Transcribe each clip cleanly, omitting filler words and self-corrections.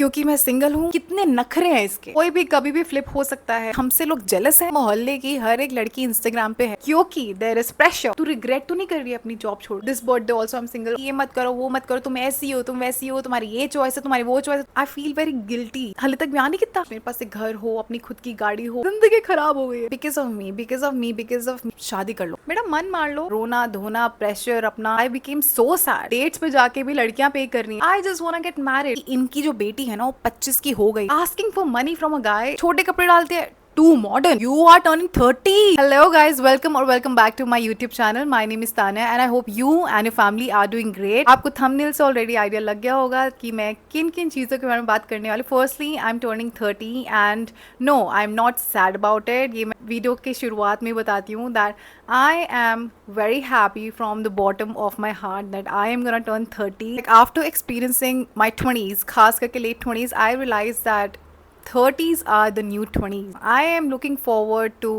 क्योंकि मैं सिंगल हूँ। कितने नखरे हैं इसके, कोई भी कभी भी फ्लिप हो सकता है। हमसे लोग जेलस हैं, मोहल्ले की हर एक लड़की इंस्टाग्राम पे है क्योंकि देयर इज प्रेशर। तू रिग्रेट तो नहीं कर रही अपनी जॉब छोड़, this birthday also I am single, ये मत करो वो मत करो, तुम ऐसी हो तुम वैसी हो, तुम्हारी ये चॉइस है तुम्हारी वो choice. I feel very guilty. हाले तक बयान नहीं कितना मेरे पास एक घर हो, अपनी खुद की गाड़ी हो, जिंदगी खराब हो गई है because of me, because of me, because of मी। शादी कर लो, मेरा मन मार लो। रोना धोना प्रेशर अपना, I became so sad. Dates पे जाके भी लड़कियां पे करनी, I just want get married. इनकी जो बेटी है ना वो 25 की हो गई, asking for money from a guy, छोटे कपड़े डालते हैं, too modern. You are turning 30. Hello guys, welcome back to my YouTube channel. My name is Tanya and I hope you and your family are doing great. आपको thumbnail से already idea लग गया होगा कि मैं किन किन चीज़ों के बारे में बात करने वाली। Firstly, I'm turning 30 and no, I'm not sad about it. ये मैं वीडियो की शुरुआत में बताती हूँ that I am very happy from the bottom of my heart that I am gonna turn 30. Like after experiencing my 20s, खास करके late 20s, I realized that 30s are the new 20s. I am looking forward to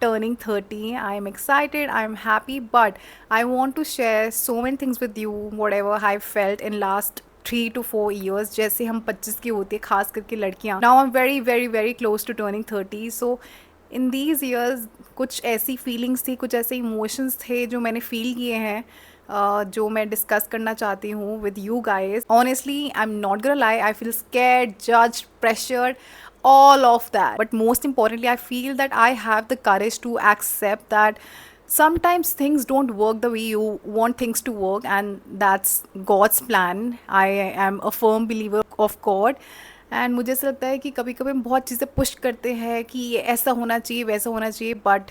turning 30. I am excited, I am happy, but I want to share so many things with you, whatever I felt in last 3 to 4 years. जैसे हम 25 की होती है खास करके लड़कियाँ, now I'm very very very close to turning 30. So in these years कुछ ऐसी फीलिंग्स थी, कुछ ऐसे इमोशंस थे जो मैंने फील किए हैं, जो मैं डिस्कस करना चाहती हूँ with you guys. Honestly I am not gonna lie, I feel scared, judged, pressured, all of that, but most importantly I feel that I have the courage to accept that sometimes things don't work the way you want things to work, and that's God's plan. I am a firm believer of God. And मुझे ऐसा लगता है कि कभी कभी हम बहुत चीज़ें पुश करते हैं कि ये ऐसा होना चाहिए वैसा होना चाहिए, but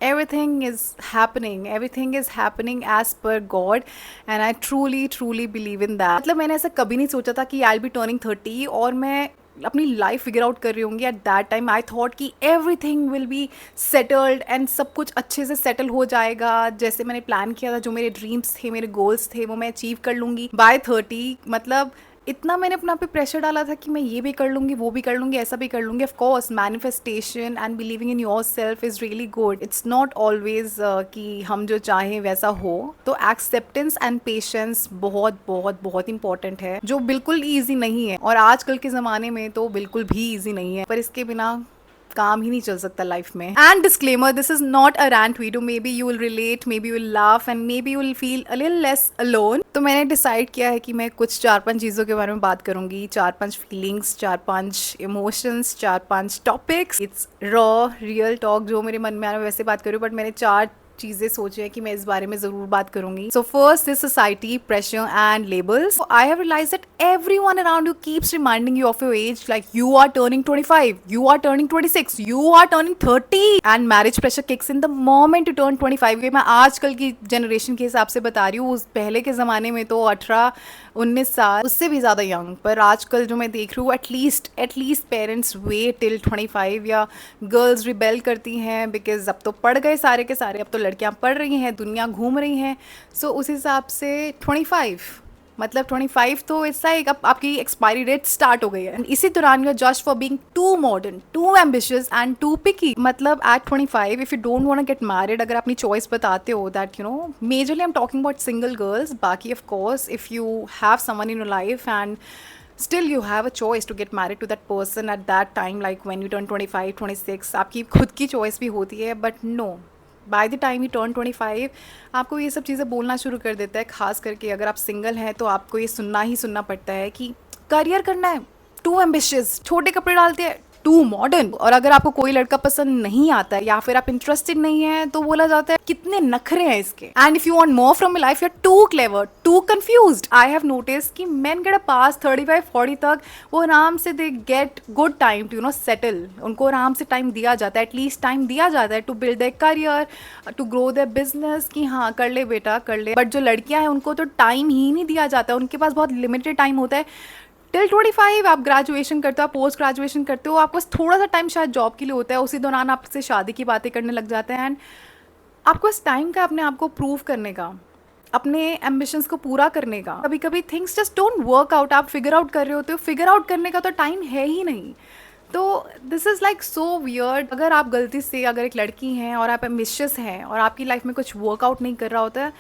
everything is happening as per God and I truly believe in that. मतलब मैंने ऐसा कभी नहीं सोचा था कि I'll be turning 30 और मैं अपनी लाइफ फिगर आउट कर रही होंगी. At that time I thought कि everything will be settled and सब कुछ अच्छे से सेटल हो जाएगा. जैसे मैंने प्लान किया था, जो मेरे ड्रीम्स थे, मेरे गोल्स थे, वो मैं अचीव कर लूँगी बाय 30. मतलब इतना मैंने अपना पे प्रेशर डाला था कि मैं ये भी कर लूँगी, वो भी कर लूँगी, ऐसा भी कर लूँगी. Of course manifestation and believing in your self is really good. It's not always कि हम जो चाहें वैसा हो. तो एक्सेप्टेंस एंड पेशेंस बहुत बहुत बहुत इंपॉर्टेंट है, जो बिल्कुल ईजी नहीं है और आजकल के ज़माने में तो बिल्कुल भी ईजी नहीं है, पर इसके बिना काम ही नहीं चल सकता लाइफ में. And disclaimer, this is not a rant video. Maybe you will relate, maybe you will laugh and maybe you will feel a little less alone. तो मैंने डिसाइड किया है कि मैं कुछ 4-5 चीज़ों के बारे में बात करूंगी, 4-5 feelings, 4-5 emotions, 4-5 topics. It's raw real talk, जो मेरे मन में आ रहा है वैसे बात करूँ, बट मैंने 4 चीज़ें सोची है कि मैं इस बारे में ज़रूर बात करूंगी. So first is society, pressure and labels. I have realised that everyone around you keeps reminding you of your age, like you are turning 25, you are turning 26, you are turning 30. And marriage pressure kicks in the moment you turn 25. ये मैं आजकल की generation के हिसाब से बता रही हूँ. उस पहले के ज़माने में तो 18-19 साल, उससे भी ज़्यादा यंग. पर आजकल जो मैं देख रही हूँ, एटलीस्ट पेरेंट्स वेट टिल 25, या गर्ल्स रिबेल करती हैं बिकॉज अब तो पढ़ गए सारे के सारे, अब तो लड़कियां पढ़ रही हैं, दुनिया घूम रही हैं. सो उस हिसाब से 25 मतलब 25 तो ऐसा एक अब आपकी एक्सपायरी डेट स्टार्ट हो गई है. इसी दौरान you are just for being too modern, too ambitious and too picky. मतलब at 25 if you don't want to get married, अगर अपनी चॉइस बताते हो that you know, majorly I am talking about single girls. बाकी of course if you have someone in your life and still you have a choice to get married to that person at that time, like when you turn 25, 26, आपकी खुद की choice भी होती है. But no, by the time you turn 25 आपको ये सब चीज़ें बोलना शुरू कर देता है. खास करके अगर आप सिंगल हैं तो आपको ये सुनना ही सुनना पड़ता है कि करियर करना है, टू एम्बिशियस, छोटे कपड़े डालते हैं, टू मॉडर्न. और अगर आपको कोई लड़का पसंद नहीं आता है या फिर आप इंटरेस्टेड नहीं है तो बोला जाता है कितने नखरे हैं इसके. And if you want more from your life, you are too clever, too confused. I have notice कि मेन गेट अ पास 35-40 तक वो आराम से they get good time to you know settle. उनको आराम से टाइम दिया जाता है, एटलीस्ट टाइम दिया जाता है to build their career, to grow their business, कि हाँ कर ले बेटा कर ले. बट जो लड़कियां हैं उनको तो टाइम ही नहीं दिया जाता, उनके पास बहुत लिमिटेड टाइम होता है. टिल 25 आप ग्रेजुएशन करते हो, आप पोस्ट ग्रेजुएशन करते हो, आपके पास थोड़ा सा टाइम शायद जॉब के लिए होता है, उसी दौरान आपसे शादी की बातें करने लग जाते हैं. एंड आपको इस टाइम का अपने आप को प्रूव करने का, अपने एम्बिशंस को पूरा करने का. कभी कभी things just don't work out. आप फिगर आउट कर रहे होते हो, फिगर आउट करने का तो टाइम है ही नहीं. तो this is like so weird. अगर आप गलती से, अगर एक लड़की हैं और आप एम्बिशियस हैं और आपकी लाइफ में कुछ वर्कआउट नहीं कर रहा होता है,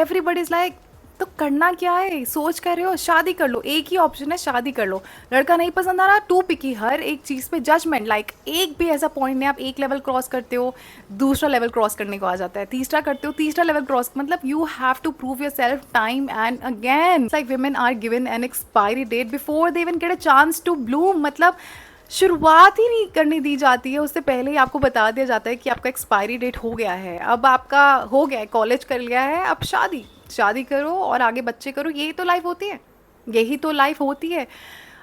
एवरीबडी इज़ लाइक तो करना क्या है, सोच कर रहे हो शादी कर लो, एक ही ऑप्शन है शादी कर लो। लड़का नहीं पसंद आ रहा, टू पिकी, हर एक चीज़ पे जजमेंट, लाइक एक भी ऐसा पॉइंट नहीं, आप एक लेवल क्रॉस करते हो दूसरा लेवल क्रॉस करने को आ जाता है, तीसरा करते हो तीसरा लेवल क्रॉस, मतलब you have to prove yourself time and again. Like women are given an expiry date before they even get a chance to bloom, मतलब शुरुआत ही नहीं करने दी जाती है, उससे पहले ही आपको बता दिया जाता है कि आपका एक्सपायरी डेट हो गया है, अब आपका हो गया है, कॉलेज कर लिया है, अब शादी शादी करो और आगे बच्चे करो, यही तो लाइफ होती है, यही तो लाइफ होती है।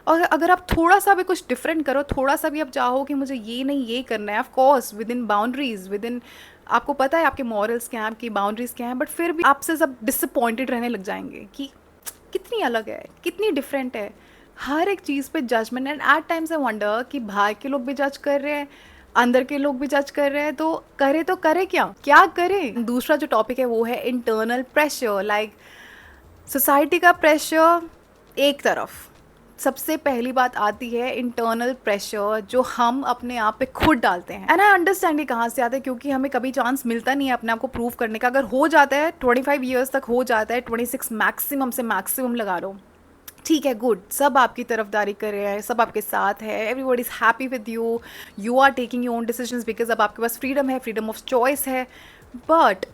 और अगर आप थोड़ा सा भी कुछ डिफरेंट करो, थोड़ा सा भी आप चाहो कि मुझे ये नहीं ये करना है, of course with in boundaries, with in, आपको पता है आपके मॉरल्स क्या हैं, आपकी बाउंड्रीज क्या हैं, बट फिर भी आपसे सब डिसअपॉइंटेड रहने लग जाएंगे कि कितनी अलग है, कितनी डिफरेंट है, हर एक चीज़ पे judgement. And at times I wonder कि बाहर के लोग भी जज कर रहे हैं, अंदर के लोग भी जज कर रहे हैं, तो करे क्या, क्या करें। दूसरा जो टॉपिक है वो है इंटरनल प्रेशर, लाइक सोसाइटी का प्रेशर एक तरफ, सबसे पहली बात आती है इंटरनल प्रेशर जो हम अपने आप पे खुद डालते हैं। एंड आई अंडरस्टैंड ये कहाँ से आता है, क्योंकि हमें कभी चांस मिलता नहीं है अपने आप को प्रूव करने का, अगर हो जाता है 25 ईयर्स तक हो जाता है, 26 मैक्सिमम से मैक्सिमम लगा लो, ठीक है, गुड, सब आपकी तरफदारी कर रहे हैं, सब आपके साथ है, everybody is happy with you, you are taking your own decisions because अब आपके पास फ्रीडम है, फ्रीडम ऑफ चॉइस है। बट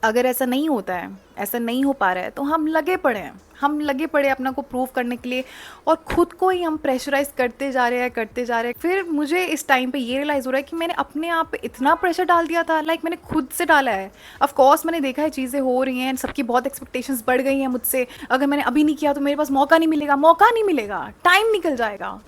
अगर ऐसा नहीं होता है, ऐसा नहीं हो पा रहा है, तो हम लगे पड़े हैं, हम लगे पड़े अपना को प्रूव करने के लिए, और खुद को ही हम प्रेशराइज करते जा रहे हैं, करते जा रहे हैं। फिर मुझे इस टाइम पे ये रियलाइज़ हो रहा है कि मैंने अपने आप पे इतना प्रेशर डाल दिया था, लाइक मैंने खुद से डाला है। ऑफ कोर्स मैंने देखा है चीज़ें हो रही हैं, सबकी बहुत एक्सपेक्टेशंस बढ़ गई हैं मुझसे, अगर मैंने अभी नहीं किया तो मेरे पास मौका नहीं मिलेगा, मौका नहीं मिलेगा, टाइम निकल जाएगा।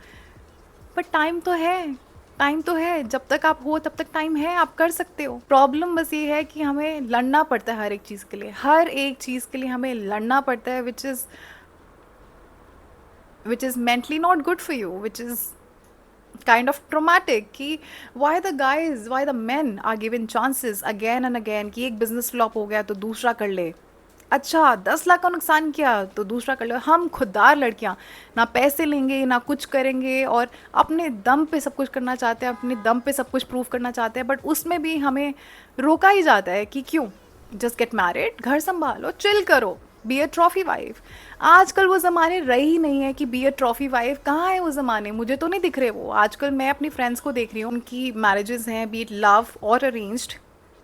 बट टाइम तो है, टाइम तो है, जब तक आप हो तब तक टाइम है, आप कर सकते हो। प्रॉब्लम बस ये है कि हमें लड़ना पड़ता है हर एक चीज़ के लिए, हर एक चीज़ के लिए हमें लड़ना पड़ता है, which is mentally not good for you, which is kind of traumatic. कि why the men are given chances again and again, कि एक बिजनेस फ्लॉप हो गया तो दूसरा कर ले, अच्छा 10 लाख का नुकसान किया तो दूसरा कर लो। हम खुददार लड़कियां, ना पैसे लेंगे ना कुछ करेंगे, और अपने दम पे सब कुछ करना चाहते हैं, अपने दम पे सब कुछ प्रूव करना चाहते हैं, बट उसमें भी हमें रोका ही जाता है कि क्यों, जस्ट गेट मैरिड, घर संभालो, चिल करो, बी अ ट्रॉफी वाइफ। आजकल वो ज़माने रहे ही नहीं है कि बी अ ट्रॉफी वाइफ, कहाँ है वो ज़माने, मुझे तो नहीं दिख रहे वो। आजकल मैं अपनी फ्रेंड्स को देख रही हूँ, उनकी मैरिजेस हैं, बी इट लव और अरेंज्ड।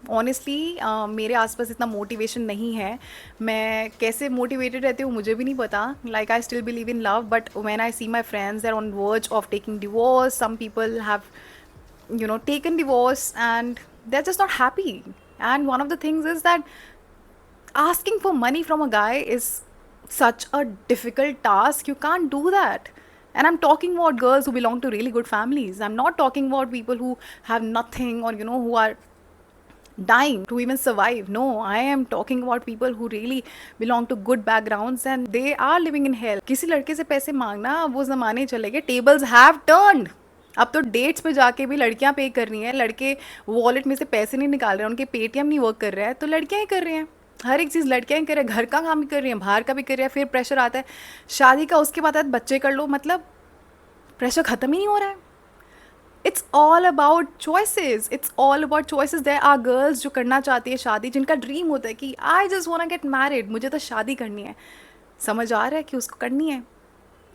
ऑनेस्टली मेरे आसपास इतना मोटिवेशन नहीं है, मैं कैसे मोटिवेटेड रहती हूँ मुझे भी नहीं पता, like I still believe in love, but when I see my friends they are on verge of taking divorce, some people have taken divorce and they're just not happy. And one of the things is that asking for money from a guy is such a difficult task. You can't do that. And I'm talking about girls who belong to really good families. I'm not talking about people who have nothing, or who are dying to even survive. No, I am talking about people who really belong to good backgrounds and they are living in hell. किसी लड़के से पैसे मांगना वो ज़माने चले गए, tables have turned. अब तो डेट्स पे जाके भी लड़कियां पे कर रही हैं, लड़के वॉलेट में से पैसे नहीं निकाल रहे हैं, उनके पेटीएम नहीं वर्क कर रहा है, तो लड़कियां ही कर रही हैं, हर एक चीज़ लड़कियां ही कर रही हैं, घर का काम भी कर रही हैं, बाहर का भी कर रही है। फिर प्रेशर आता है शादी का, उसके बाद बच्चे कर लो, मतलब प्रेशर ख़त्म ही नहीं हो रहा है। It's all about choices, it's all about choices. There are girls जो करना चाहती है शादी, जिनका ड्रीम होता है कि आई जस्ट वांट गेट मैरिड, मुझे तो शादी करनी है, समझ आ रहा है कि उसको करनी है,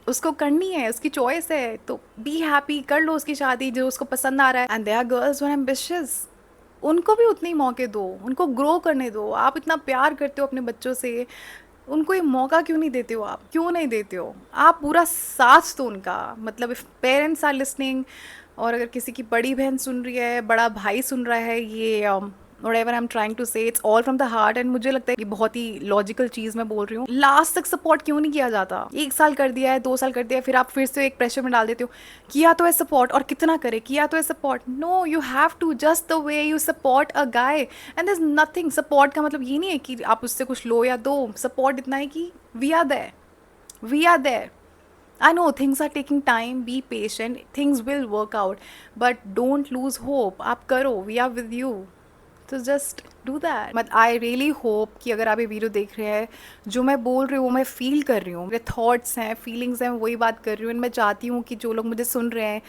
उसको करनी है, उसकी चॉइस है, तो बी हैप्पी, कर लो उसकी शादी जो उसको पसंद आ रहा है। And there are girls who are ambitious, उनको भी उतने ही मौके दो, उनको ग्रो करने दो। आप इतना प्यार करते हो अपने बच्चों से, उनको ये मौका क्यों नहीं देते हो, आप क्यों नहीं देते हो, आप पूरा साथ दो उनका। मतलब इफ़ पेरेंट्स आर लिसनिंग, और अगर किसी की बड़ी बहन सुन रही है, बड़ा भाई सुन रहा है, ये whatever I'm trying to say, it's all from the heart। And मुझे लगता है कि बहुत ही लॉजिकल चीज़ मैं बोल रही हूँ। लास्ट तक सपोर्ट क्यों नहीं किया जाता, 1 साल कर दिया है, 2 साल कर दिया है, फिर आप फिर से एक प्रेशर में डाल देते हो, किया तो है सपोर्ट, और कितना करे, किया तो है support. No, you have to, just the way you support a guy, and there is nothing. Support का मतलब ये नहीं है कि आप उससे कुछ लो या दो, सपोर्ट इतना है कि we are there, we are there. I know things are taking time, be patient, things will work out, but don't lose hope। आप करो, we are with you, तो just do that. But I really hope कि अगर आप ये video देख रहे हैं, जो मैं बोल रही हूँ वो मैं फील कर रही हूँ, मेरे थॉट्स हैं, फीलिंग्स हैं, वही बात कर रही हूँ। एंड मैं चाहती हूँ कि जो लोग मुझे सुन रहे हैं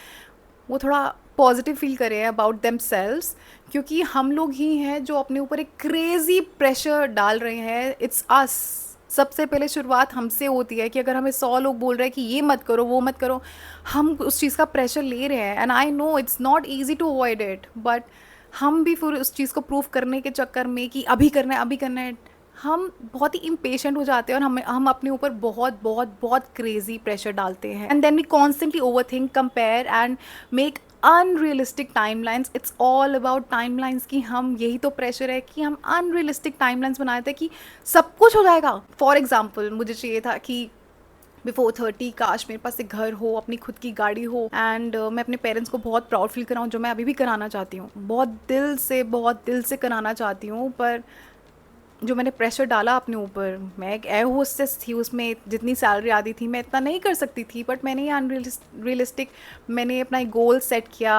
वो थोड़ा पॉजिटिव फील करें अबाउट देम सेल्व्स, क्योंकि हम लोग ही हैं जो अपने ऊपर एक क्रेज़ी प्रेशर डाल रहे हैं। It's us. सबसे पहले शुरुआत हमसे होती है कि अगर हमें 100 लोग बोल रहे हैं कि ये मत करो, वो मत करो, हम उस चीज़ का प्रेशर ले रहे हैं। And I know it's not easy to avoid it, but हम भी फिर उस चीज़ को प्रूव करने के चक्कर में कि अभी करना है, अभी करना है, हम बहुत ही इम्पेशेंट हो जाते हैं और हम अपने ऊपर बहुत बहुत बहुत क्रेजी प्रेशर डालते हैं। And then we constantly overthink, compare and make unrealistic timelines. It's all about timelines कि हम, यही तो प्रेशर है कि हम अनरियलिस्टिक टाइमलाइंस बनाए थे कि सब कुछ हो जाएगा। फॉर एग्जाम्पल, मुझे चाहिए था कि बिफोर 30 काश मेरे पास एक घर हो, अपनी खुद की गाड़ी हो, एंड मैं अपने पेरेंट्स को बहुत प्राउड फील कराऊँ, जो मैं अभी भी कराना चाहती हूँ, बहुत दिल से कराना चाहती हूँ। पर जो मैंने प्रेशर डाला अपने ऊपर, मैं एक एयर होस्टेस थी, उसमें जितनी सैलरी आती थी मैं इतना नहीं कर सकती थी, बट मैंने ये अनरियलिस्टिक, मैंने अपना एक गोल सेट किया,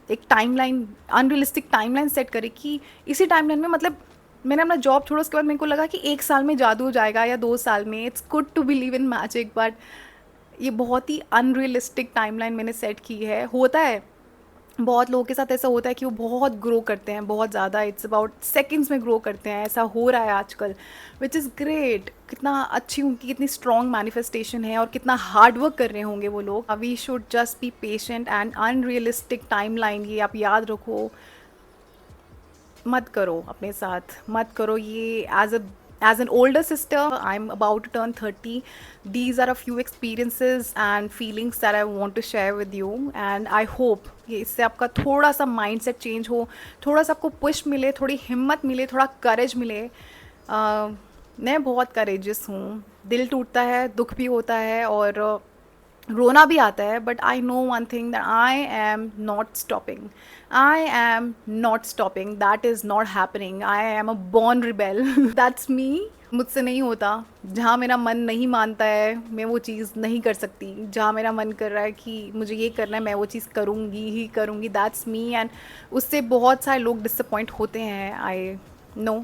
एक टाइमलाइन, अनरियलिस्टिक टाइमलाइन सेट करी कि इसी टाइमलाइन में, मतलब मैंने अपना जॉब छोड़ा, उसके बाद मेरे को लगा कि 1 साल में जादू हो जाएगा या 2 साल में। It's good to believe in magic, but ये बहुत ही अनरियलिस्टिक टाइमलाइन मैंने सेट की है। होता है, बहुत लोगों के साथ ऐसा होता है कि वो बहुत ग्रो करते हैं, बहुत ज़्यादा, इट्स अबाउट सेकंड्स में ग्रो करते हैं। ऐसा हो रहा है आजकल, विच इज़ ग्रेट। कितना अच्छी उनकी, कितनी स्ट्रॉन्ग मैनिफेस्टेशन है और कितना हार्ड वर्क कर रहे होंगे वो लोग। We should just be patient and unrealistic timeline, ये आप याद रखो, मत करो अपने साथ, मत करो ये। As an older sister, I'm about to turn 30. These are a few experiences and feelings that I want to share with you, and I hope ये इससे आपका थोड़ा सा माइंडसेट चेंज हो, थोड़ा सा आपको पुश मिले, थोड़ी हिम्मत मिले, थोड़ा करेज मिले। मैं बहुत करेजियस हूँ, दिल टूटता है, दुख भी होता है और रोना भी आता है, but I know one thing, that I am not stopping, I am not stopping, that is not happening. I am a born rebel, that's me. मुझसे नहीं होता। जहाँ मेरा मन नहीं मानता है, मैं वो चीज़ नहीं कर सकती। जहाँ मेरा मन कर रहा है कि मुझे ये करना है, मैं वो चीज़ करूँगी ही करूँगी, दैट्स मी। एंड उससे बहुत सारे लोग डिसअपॉइंट होते हैं, आई नो,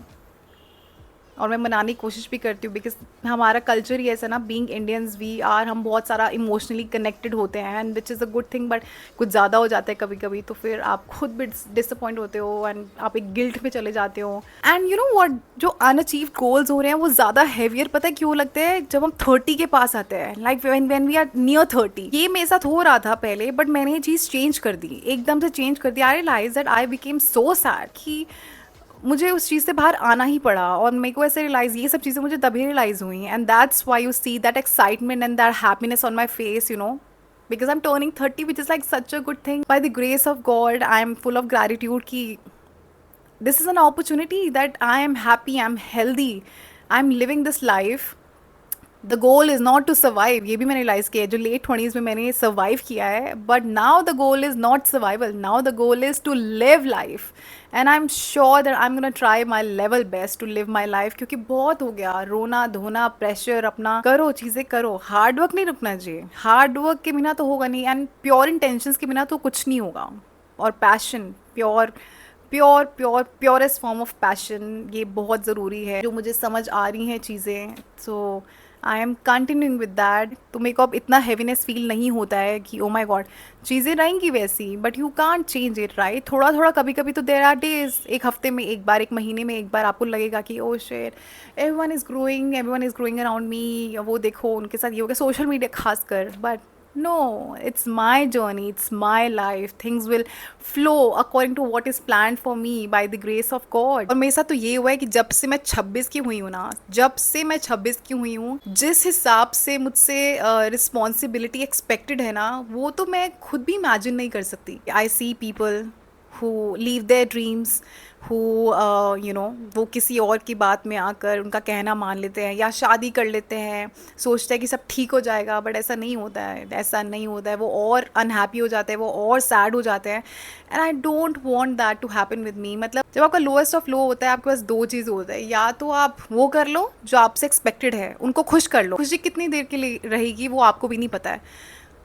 और मैं मनाने की कोशिश भी करती हूँ, बिकॉज हमारा कल्चर ही ऐसा ना, बीइंग इंडियंस वी आर, हम बहुत सारा इमोशनली कनेक्टेड होते हैं, and which is a good thing, but कुछ ज़्यादा हो जाता है कभी कभी, तो फिर आप खुद भी डिसअपॉइंट होते हो एंड आप एक गिल्ट में चले जाते हो। एंड यू नो व्हाट, जो अनअचीव्ड गोल्स हो रहे हैं वो ज़्यादा हैवियर पता है क्यों लगते हैं, जब हम 30 के पास आते हैं, like when we are near 30। ये मेरे साथ हो रहा था पहले, बट मैंने ये चीज़ चेंज कर दी, एकदम से चेंज कर दी। I realise that I became so sad कि मुझे उस चीज़ से बाहर आना ही पड़ा, और मेरे को ऐसे रियलाइज़, ये सब चीज़ें मुझे तभी रियलाइज़ हुई, and that's why you see that excitement and that happiness on my face, you know, because I am turning 30, which is like such a good thing. By the grace of God, I am full of gratitude कि this is an opportunity, that I am happy, I am healthy, I am living this life. The goal is not to survive, ये भी मैंने realise किया है, जो late 20s में मैंने survive किया है, but now the goal is not survival, now the goal is to live life, and I am sure that I am gonna try my level best to live my life, क्योंकि बहुत हो गया रोना धोना, pressure, अपना करो, चीज़ें करो, हार्ड वर्क नहीं रुकना चाहिए, हार्ड वर्क के बिना तो होगा नहीं, एंड प्योर इंटेंशंस के बिना तो कुछ नहीं होगा, और passion, purest form of passion, ये बहुत ज़रूरी है, जो मुझे समझ आ रही हैं चीज़ें। So I am continuing with that, तो मेरे को अब इतना हैवीनेस फील नहीं होता है कि ओ माई गॉड चीज़ें रहेंगी वैसी, but you can't change it, right. थोड़ा थोड़ा कभी कभी तो देयर आर डेज, एक हफ्ते में एक बार, एक महीने में एक बार आपको लगेगा कि oh shit, everyone is growing around me, वो देखो उनके साथ ये हो गया, सोशल मीडिया खासकर, but no, it's my journey, it's my life, things will flow according to what is planned for me by the grace of God। और मेरे साथ तो ये हुआ है कि जब से मैं 26 की हुई हूँ ना, जब से मैं 26 की हुई हूँ, जिस हिसाब से मुझसे रिस्पॉन्सिबिलिटी एक्सपेक्टेड है ना, वो तो मैं खुद भी इमेजिन नहीं कर सकती। I see people who leave their dreams, who you know, वो किसी और की बात में आकर उनका कहना मान लेते हैं या शादी कर लेते हैं, सोचते हैं कि सब ठीक हो जाएगा, बट ऐसा नहीं होता है, ऐसा नहीं होता है, वो और अनहैप्पी हो जाते हैं, वो और सैड हो जाते हैं, and I don't want that to happen with me. मतलब जब आपका लोएस्ट ऑफ लो होता है, आपके पास दो चीज़ होता है, या तो आप वो कर लो जो आपसे एक्सपेक्टेड है, उनको खुश कर लो, खुशी कितनी देर के लिए रहेगी वो आपको भी नहीं पता है,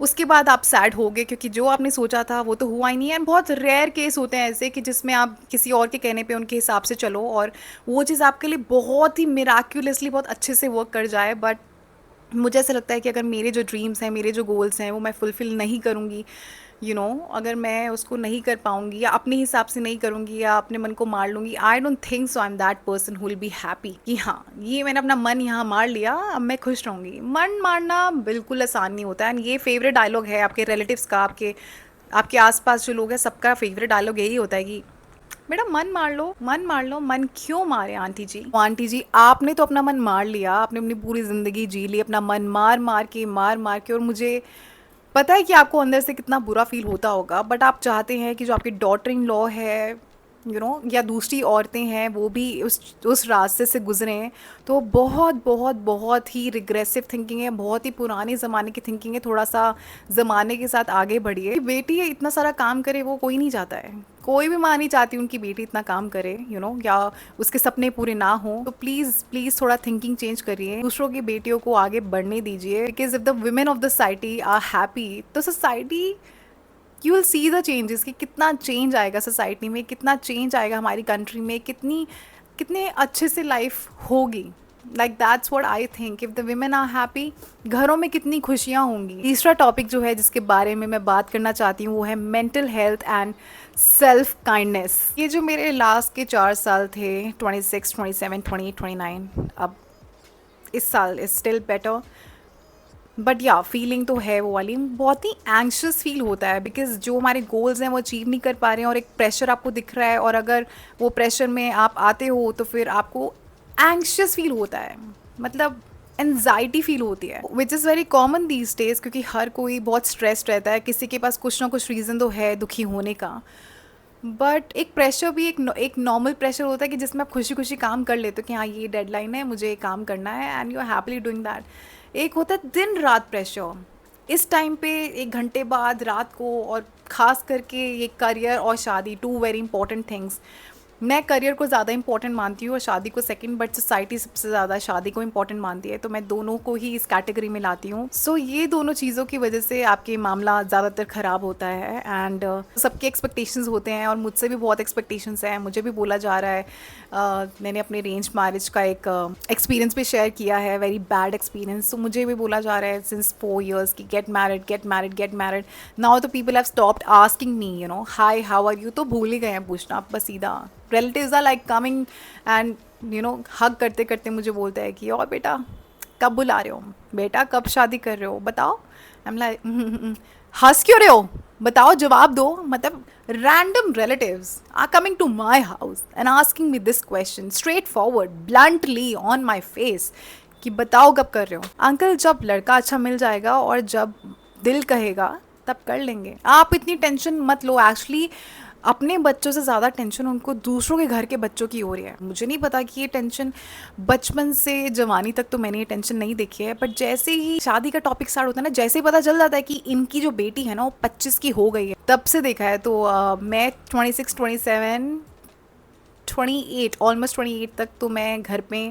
उसके बाद आप सैड हो गए क्योंकि जो आपने सोचा था वो तो हुआ ही नहीं है। बहुत रेयर केस होते हैं ऐसे कि जिसमें आप किसी और के कहने पे उनके हिसाब से चलो और वो चीज़ आपके लिए बहुत ही मिराक्युलसली बहुत अच्छे से वर्क कर जाए, बट मुझे ऐसा लगता है कि अगर मेरे जो ड्रीम्स हैं, मेरे जो गोल्स हैं, वो मैं फुलफ़िल नहीं करूँगी, अगर मैं उसको नहीं कर पाऊँगी या अपने हिसाब से नहीं करूँगी या अपने मन को मार लूँगी, आई don't think so I M that person who will be happy कि हाँ, ये मैंने अपना मन यहाँ मार लिया, अब मैं खुश रहूँगी। मन मारना बिल्कुल आसान नहीं होता है, एंड ये फ़ेवरेट डायलॉग है आपके रिलेटिव्स का, आपके आपके आस-पास जो लोग हैं, सबका फ़ेवरेट डायलॉग यही होता है कि बेटा मन मार लो, मन मार लो। मन क्यों मारे आंटी जी? आंटी जी, आपने तो अपना मन मार लिया, आपने अपनी पूरी ज़िंदगी जी ली अपना मन मार-मार के, और मुझे पता है कि आपको अंदर से कितना बुरा फ़ील होता होगा, बट आप चाहते हैं कि जो आपकी डॉटर इन लॉ है, या दूसरी औरतें हैं, वो भी उस रास्ते से गुज़रें। तो बहुत, बहुत, बहुत ही रिग्रेसिव थिंकिंग है, बहुत ही पुराने ज़माने की थिंकिंग है, थोड़ा-सा ज़माने के साथ आगे बढ़िए। बेटी है इतना सारा काम करे, वो कोई नहीं चाहता है। कोई भी माँ नहीं चाहती उनकी बेटी इतना काम करे, या उसके सपने पूरे ना हों। तो प्लीज़, प्लीज़ थोड़ा थिंकिंग चेंज करिए, दूसरों की बेटियों को आगे बढ़ने दीजिए, because if the women of the society are happy, तो society, you will see the changes कि कितना चेंज आएगा सोसाइटी में, कितना चेंज आएगा हमारी कंट्री में, कितने अच्छे से लाइफ होगी। Like that's what I think, if the women are happy, घरों में कितनी खुशियाँ होंगी। तीसरा टॉपिक जो है जिसके बारे में मैं बात करना चाहती हूँ वो है mental health and self kindness. ये जो मेरे लास्ट के 4 साल थे, 26, 27, 28, 29, अब इस साल इज स्टिल बेटर, बट या फीलिंग तो है वो वाली, बहुत ही एंग्शियस फील होता है, बिकॉज जो हमारे गोल्स हैं वो अचीव नहीं कर पा रहे हैं, और एक प्रेशर आपको दिख रहा है, और अगर वो प्रेशर में आप आते हो तो फिर आपको एंग्शियस फील होता है, मतलब एनजाइटी फील होती है, which is very common these days, क्योंकि हर कोई बहुत स्ट्रेस्ड रहता है, किसी के पास कुछ ना कुछ रीज़न तो है दुखी होने का। बट एक प्रेशर भी एक नॉर्मल प्रेशर होता है कि जिसमें आप खुशी खुशी काम कर लेते हो कि हाँ ये डेडलाइन है, मुझे ये काम करना है, and you are happily doing that. एक होता है दिन रात प्रेशर, इस टाइम पे 1 घंटे बाद रात को, और ख़ास करके ये करियर और शादी, टू वेरी इंपॉर्टेंट थिंग्स। मैं करियर को ज़्यादा इंपॉर्टेंट मानती हूँ और शादी को सेकंड, बट सोसाइटी सबसे ज़्यादा शादी को इंपॉर्टेंट मानती है, तो मैं दोनों को ही इस कैटेगरी में लाती हूँ। सो ये दोनों चीज़ों की वजह से आपके मामला ज़्यादातर ख़राब होता है, एंड सबके एक्सपेक्टेशंस होते हैं, और मुझसे भी बहुत एक्सपेक्टेशंस हैं। मुझे भी बोला जा रहा है, मैंने अपने अरेंज मैरिज का एक एक्सपीरियंस भी शेयर किया है, वेरी बैड एक्सपीरियंस। तो मुझे भी बोला जा रहा है सिंस 4 years कि get married, get married, get married. Now तो people have stopped asking me, hi how are you, तो भूल ही गए हैं पूछना, आप बस सीधा relatives are like coming and हग करते करते मुझे बोलते हैं कि और बेटा कब बुला रहे हो, बेटा कब शादी कर रहे हो, बताओ। आई एम लाइक हंस क्यों रहे हो, बताओ जवाब दो। मतलब random relatives are coming to my house and asking me this question straightforward bluntly on my face कि बताओ कब कर रहे हो। अंकल जब लड़का अच्छा मिल जाएगा और जब दिल कहेगा तब कर लेंगे, आप इतनी टेंशन मत लो। एक्चुअली अपने बच्चों से ज़्यादा टेंशन उनको दूसरों के घर के बच्चों की हो रही है। मुझे नहीं पता कि ये टेंशन बचपन से जवानी तक तो मैंने ये टेंशन नहीं देखी है, बट जैसे ही शादी का टॉपिक स्टार्ट होता है ना, जैसे ही पता चल जाता है कि इनकी जो बेटी है ना वो 25 की हो गई है, तब से देखा है। तो मैं 26, 27, 28, ऑलमोस्ट 28 तक तो मैं घर पे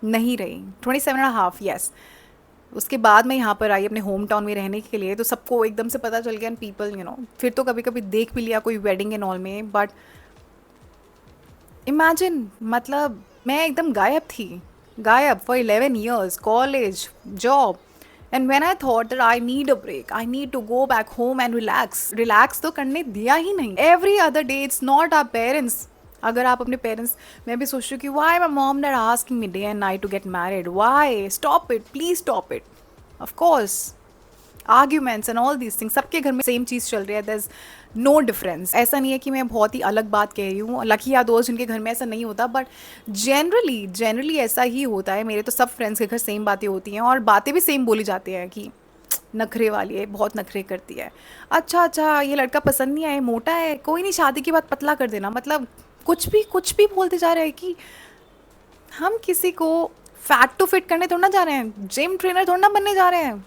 नहीं रही, 27.5, यस। उसके बाद मैं यहाँ पर आई अपने होम टाउन में रहने के लिए, तो सबको एकदम से पता चल गया, एंड पीपल फिर तो कभी कभी देख भी लिया कोई वेडिंग एंड ऑल में, बट इमेजिन, मतलब मैं एकदम गायब थी, गायब for 11 years, college, job, and when I thought that I need a break, I need to go back home and relax, relax तो करने दिया ही नहीं। Every other day it's not our parents. अगर आप अपने पेरेंट्स, मैं भी सोच रही हूँ कि why my mom not asking me day and night to get married, why, stop it, please stop it. Of course arguments and all these things, सबके घर में सेम चीज़ चल रही है, दर इज़ नो डिफरेंस। ऐसा नहीं है कि मैं बहुत ही अलग बात कह रही हूँ, लकी या दोस्त जिनके घर में ऐसा नहीं होता, बट जनरली ऐसा ही होता है। मेरे तो सब फ्रेंड्स के घर सेम बातें होती हैं, और बातें भी सेम बोली जाती हैं कि नखरे वाली है, बहुत नखरे करती है, अच्छा ये लड़का पसंद नहीं आए, मोटा है, कोई नहीं शादी के बाद पतला कर देना। मतलब कुछ भी बोलते जा रहे हैं कि हम किसी को फैट टू फिट करने थोड़ा ना जा रहे हैं, जिम ट्रेनर थोड़ा ना बनने जा रहे हैं।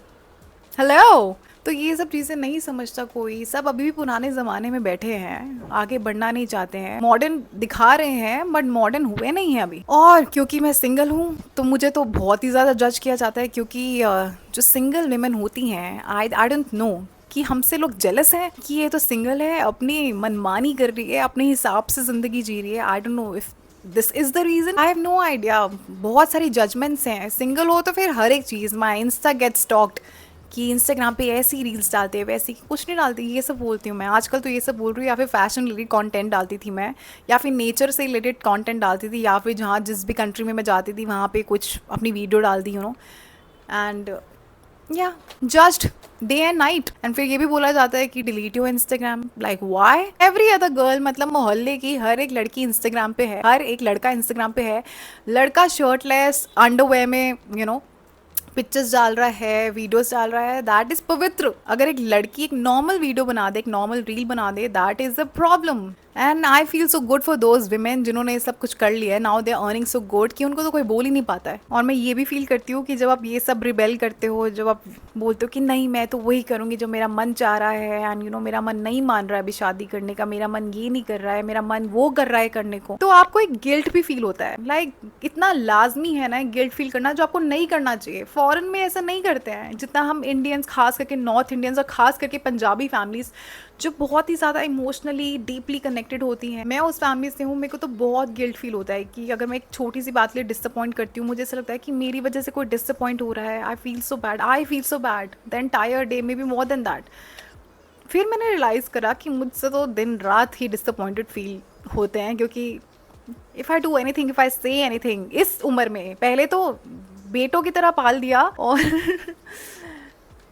हेलो, तो ये सब चीज़ें नहीं समझता कोई, सब अभी भी पुराने ज़माने में बैठे हैं, आगे बढ़ना नहीं चाहते हैं, मॉडर्न दिखा रहे हैं बट मॉडर्न हुए नहीं हैं अभी। और क्योंकि मैं सिंगल हूँ तो मुझे तो बहुत ही ज़्यादा जज किया जाता है, क्योंकि जो सिंगल विमेन होती हैं, आई डोंट नो कि हमसे लोग जेलस हैं कि ये तो सिंगल है, अपनी मनमानी कर रही है, अपने हिसाब से ज़िंदगी जी रही है। I don't know if this is the reason, I have no idea. बहुत सारी जजमेंट्स हैं, सिंगल हो तो फिर हर एक चीज़, माई इंस्टा गेट स्टॉक्ड कि इंस्टाग्राम पे ऐसी रील्स डालते हैं, वैसी कुछ नहीं डालती, ये सब बोलती हूँ मैं आजकल। तो ये सब बोल रही हूँ, या फिर फैशन रिलेटेड कंटेंट डालती थी मैं, या फिर नेचर से रिलेटेड कंटेंट डालती थी, या फिर जहाँ जिस भी कंट्री में मैं जाती थी वहाँ पे कुछ अपनी वीडियो डाल दी, एंड या just day and night. And फिर ये भी बोला जाता है कि delete your Instagram, like why? Every other girl, मतलब मोहल्ले की हर एक लड़की इंस्टाग्राम पे है, हर एक लड़का इंस्टाग्राम पे है। लड़का शर्टलेस अंडरवेयर में पिक्चर्स डाल रहा है, वीडियोस डाल रहा है, दैट इज पवित्र। अगर एक लड़की एक नॉर्मल वीडियो बना दे, एक नॉर्मल रील बना दे, that is a problem. And I feel so good for those women जिन्होंने ये सब कुछ कर लिया है, now they are earning so good कि उनको तो कोई बोल ही नहीं पाता है। और मैं ये भी फील करती हूँ कि जब आप ये सब रिबेल करते हो, जब आप बोलते हो कि नहीं मैं तो वही करूँगी जो मेरा मन चाह रहा है, एंड मेरा मन नहीं मान रहा है अभी शादी करने का, मेरा मन ये नहीं कर रहा है, मेरा मन वो कर रहा है करने को, तो आपको एक गिल्ट भी फील होता है। लाइक इतना लाजमी है ना गिल्ट फील करना, जो आपको नहीं करना चाहिए। फॉरेन में ऐसा नहीं करते हैं जितना हम इंडियंस, खास करके नॉर्थ इंडियंस और खास करके पंजाबी फैमिलीज जो बहुत ही ज़्यादा इमोशनली डीपली कनेक्टेड होती हैं। मैं उस फैमिली से हूँ, मेरे को तो बहुत गिल्ट फील होता है कि अगर मैं एक छोटी सी बात के लिए डिसअपॉइंट करती हूँ, मुझे ऐसा लगता है कि मेरी वजह से कोई डिसअपॉइंट हो रहा है। आई feel so bad, I feel so bad the entire day, may be more than that. फिर मैंने रियलाइज़ करा कि मुझसे तो दिन रात ही डिसअपॉइंटेड फील होते हैं, क्योंकि if I do anything, if I say anything इस उम्र में, पहले तो बेटों की तरह पाल दिया, और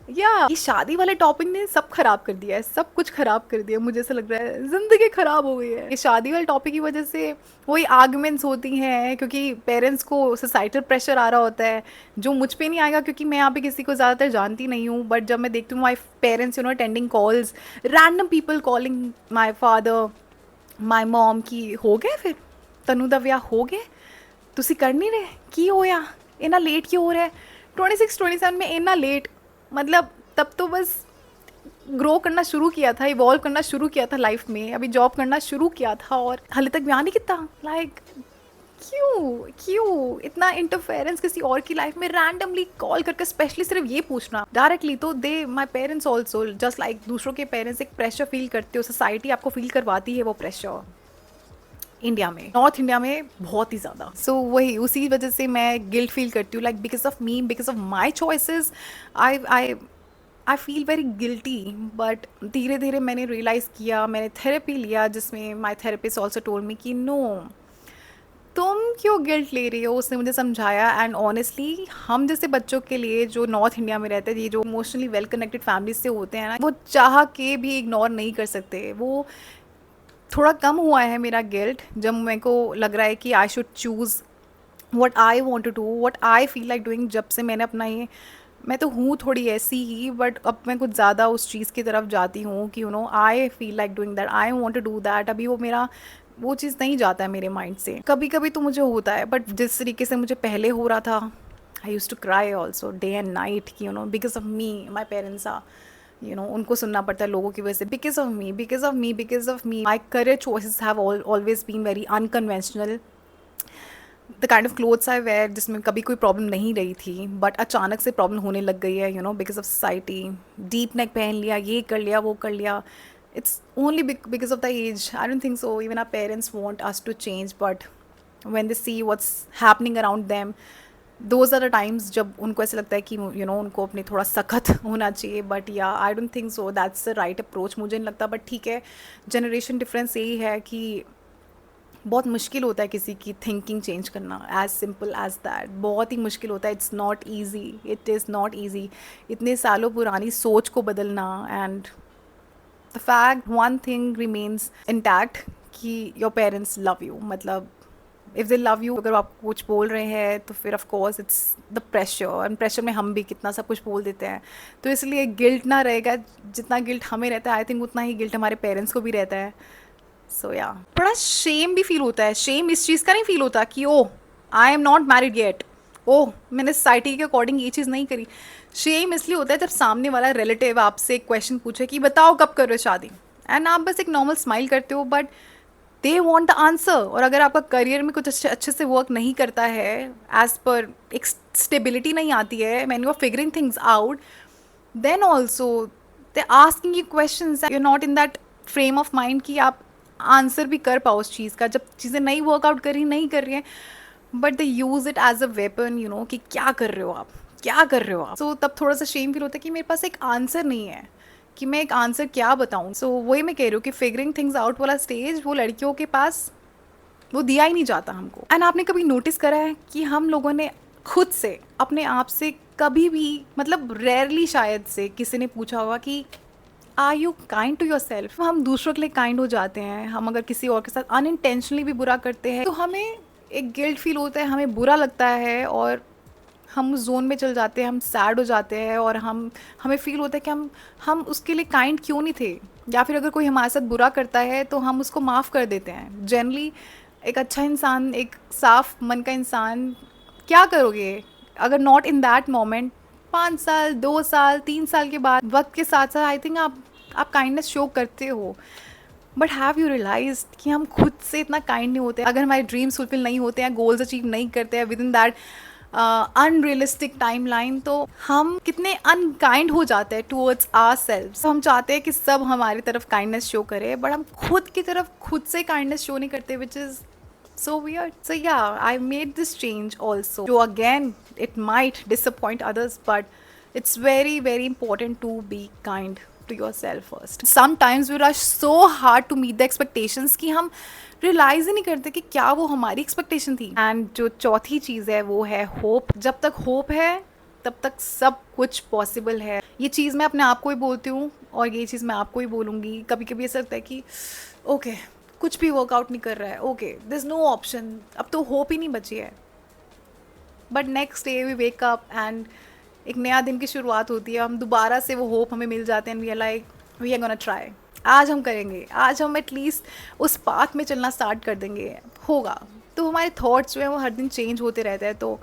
या ये शादी वाले टॉपिक ने सब खराब कर दिया है, सब कुछ खराब कर दिया। मुझे ऐसा लग रहा है जिंदगी खराब हो गई है ये शादी वाले टॉपिक की वजह से। वही आर्गुमेंट्स होती हैं क्योंकि पेरेंट्स को सोसाइटल प्रेशर आ रहा होता है, जो मुझ पे नहीं आएगा क्योंकि मैं यहाँ पे किसी को ज़्यादातर जानती नहीं हूँ। बट जब मैं देखती हूँ my parents attending calls, random people calling my father, my mom की हो गए फिर तनु दा विआह हो गए, ਤੁਸੀਂ कर नहीं रहे की होया, इन्ना लेट क्यों हो रहा है 26-27 में, इन्ना लेट? मतलब तब तो बस ग्रो करना शुरू किया था, इवॉल्व करना शुरू किया था लाइफ में, अभी जॉब करना शुरू किया था और हाले तक ब्याह नहीं किया। लाइक क्यों क्यों इतना इंटरफेरेंस किसी और की लाइफ में, रैंडमली कॉल करके, स्पेशली सिर्फ ये पूछना डायरेक्टली। तो they my parents also just like दूसरों के पेरेंट्स एक प्रेशर फील करते हो, सोसाइटी आपको फील करवाती है वो प्रेशर इंडिया में, नॉर्थ इंडिया में बहुत ही ज़्यादा। सो वही उसी वजह से मैं गिल्ट फील करती हूँ, like because of me, because of my choices, I I I feel very guilty. But धीरे धीरे मैंने रियलाइज़ किया, मैंने थेरेपी लिया जिसमें my therapist also told me कि नो, तुम क्यों गिल्ट ले रही हो। उसने मुझे समझाया, एंड ऑनेस्टली हम जैसे बच्चों के लिए जो नॉर्थ इंडिया में रहते हैं, ये जो इमोशनली वेल कनेक्टेड फैमिली से होते हैं ना, वो चाह के भी इग्नोर नहीं कर सकते। वो थोड़ा कम हुआ है मेरा गिल्ट जब मेरे को लग रहा है कि I should choose what I want to do, what I feel like doing. जब से मैंने अपना ये, मैं तो हूँ थोड़ी ऐसी ही, बट अब मैं कुछ ज़्यादा उस चीज़ की तरफ जाती हूँ कि I feel like doing that, I want to do that. अभी वो मेरा वो चीज़ नहीं जाता है मेरे माइंड से। कभी कभी तो मुझे होता है, बट जिस तरीके से मुझे पहले हो रहा था, I use to cry also day and night कि because of me my parents are उनको सुनना पड़ता है लोगों की वजह से, because of me, because of me, because of me. My career choices have always been very unconventional. The kind of clothes I wear जिसमें कभी कोई प्रॉब्लम नहीं रही थी, बट अचानक से प्रॉब्लम होने लग गई है because of society. Deep neck पहन लिया, ये कर लिया, वो कर लिया। It's only because of the age. I don't think so even our parents want us to change, but when they see what's happening around them, those are the times जब उनको ऐसा लगता है कि उनको अपने थोड़ा सख्त होना चाहिए। बट या आई don't think so that's the right approach, मुझे नहीं लगता। बट ठीक है, जनरेशन डिफरेंस यही है कि बहुत मुश्किल होता है किसी की थिंकिंग चेंज करना, एज सिंपल एज दैट। बहुत ही मुश्किल होता है, it's not easy, it is not easy इतने सालों पुरानी सोच को बदलना। And the fact one thing remains intact कि योर पेरेंट्स लव यू। मतलब इफ़ दे लव यू, अगर आप कुछ बोल रहे हैं तो फिर of course it's the pressure, and pressure में हम भी कितना सब कुछ बोल देते हैं। तो इसलिए गिल्ट ना रहेगा, जितना गिल्ट हमें रहता है आई थिंक उतना ही गिल्ट हमारे पेरेंट्स को भी रहता है। सो या थोड़ा शेम भी फील होता है। शेम इस चीज़ का नहीं फील होता कि oh I am not married yet, oh मैंने सोसाइटी के अकॉर्डिंग ये चीज़ नहीं करी। शेम इसलिए होता है जब सामने वाला रिलेटिव आपसे एक क्वेश्चन पूछे कि बताओ कब कर रहे हो शादी, एंड आप बस एक नॉर्मल स्माइल करते हो, but they want the answer. और अगर आपका करियर में कुछ अच्छे से वर्क नहीं करता है, एज पर एक स्टेबिलिटी नहीं आती है, man you are figuring things out, then also they asking you question, you are not in that frame of mind कि आप आंसर भी कर पाओ उस चीज़ का, जब चीज़ें नहीं वर्कआउट कर रही नहीं कर रही हैं, but they use it as a weapon, you know, कि क्या कर रहे हो आप, क्या कर रहे हो आप। सो तब थोड़ा सा शेम फील होता है कि मेरे पास एक आंसर नहीं है, कि मैं एक आंसर क्या बताऊँ। सो वही मैं कह रही हूँ कि फिगरिंग थिंग्स आउट वाला स्टेज वो लड़कियों के पास वो दिया ही नहीं जाता हमको। एंड आपने कभी नोटिस करा है कि हम लोगों ने खुद से अपने आप से कभी भी, मतलब रेयरली शायद से किसी ने पूछा होगा कि are you kind to yourself. हम दूसरों के लिए काइंड हो जाते हैं, हम अगर किसी और के साथ अनइंटेंशनली भी बुरा करते हैं तो हमें एक गिल्ट फील होता है, हमें बुरा लगता है और हम उस जोन में चल जाते हैं, हम सैड हो जाते हैं और हमें फील होता है कि हम उसके लिए काइंड क्यों नहीं थे। या फिर अगर कोई हमारे साथ बुरा करता है तो हम उसको माफ़ कर देते हैं। जनरली एक अच्छा इंसान, एक साफ मन का इंसान, क्या करोगे अगर नॉट इन दैट मोमेंट, 5 साल 2 साल 3 साल के बाद वक्त के साथ साथ आई थिंक आप काइंडनेस शो करते हो। बट हैव यू रियलाइज कि हम खुद से इतना काइंड नहीं होते। अगर हमारे ड्रीम्स फुलफिल नहीं होते हैं, गोल्स अचीव नहीं करते हैं with in that unrealistic time line, तो हम कितने अनकाइंड हो जाते हैं टूवर्ड्स आवर सेल्व्स। हम चाहते हैं कि सब हमारी तरफ काइंडनेस शो करे, बट हम खुद की तरफ खुद से काइंडनेस शो नहीं करते, which is so weird. So yeah, I made this change also. So again, it might disappoint others, but it's very very important to be kind to yourself first. Sometimes we rush so hard to meet the expectations कि हम realise ही नहीं करते कि क्या वो हमारी expectation थी। And जो चौथी चीज़ है वो है होप। जब तक होप है तब तक सब कुछ पॉसिबल है। ये चीज़ मैं अपने आप को ही बोलती हूँ और ये चीज़ मैं आपको ही बोलूँगी। कभी कभी ऐसा लगता है कि ओके कुछ भी वर्कआउट नहीं कर रहा है, okay this is no option, अब तो होप ही नहीं बची है। But next day we wake up and एक नया दिन की शुरुआत होती है, हम दोबारा से वो होप हमें मिल जाते हैं, we are like we are gonna try, आज हम करेंगे, आज हम एटलीस्ट उस पाथ में चलना स्टार्ट कर देंगे, होगा। तो हमारे थॉट्स जो है वो हर दिन चेंज होते रहते हैं, तो